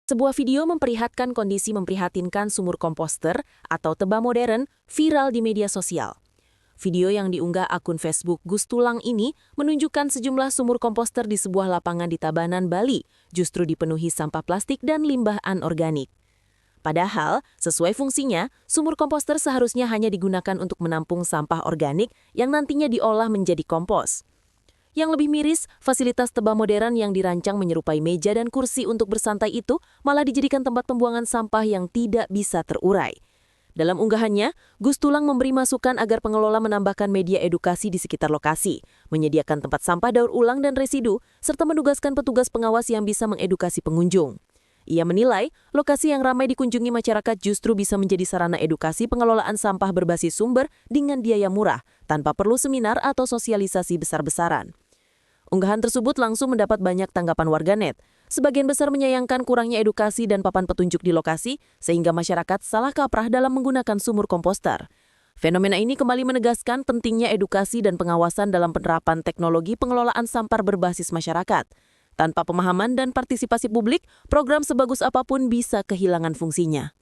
Sebuah video memperlihatkan kondisi memprihatinkan sumur komposter atau teba modern viral di media sosial. Video yang diunggah akun Facebook Gus Tulang ini menunjukkan sejumlah sumur komposter di sebuah lapangan di Tabanan, Bali, justru dipenuhi sampah plastik dan limbah anorganik. Padahal, sesuai fungsinya, sumur komposter seharusnya hanya digunakan untuk menampung sampah organik yang nantinya diolah menjadi kompos. Yang lebih miris, fasilitas teba modern yang dirancang menyerupai meja dan kursi untuk bersantai itu malah dijadikan tempat pembuangan sampah yang tidak bisa terurai. Dalam unggahannya, Gus Tulang memberi masukan agar pengelola menambahkan media edukasi di sekitar lokasi, menyediakan tempat sampah daur ulang dan residu, serta menugaskan petugas pengawas yang bisa mengedukasi pengunjung. Ia menilai, lokasi yang ramai dikunjungi masyarakat justru bisa menjadi sarana edukasi pengelolaan sampah berbasis sumber dengan biaya murah, tanpa perlu seminar atau sosialisasi besar-besaran. Unggahan tersebut langsung mendapat banyak tanggapan warganet. Sebagian besar menyayangkan kurangnya edukasi dan papan petunjuk di lokasi, sehingga masyarakat salah kaprah dalam menggunakan sumur komposter. Fenomena ini kembali menegaskan pentingnya edukasi dan pengawasan dalam penerapan teknologi pengelolaan sampah berbasis masyarakat. Tanpa pemahaman dan partisipasi publik, program sebagus apapun bisa kehilangan fungsinya.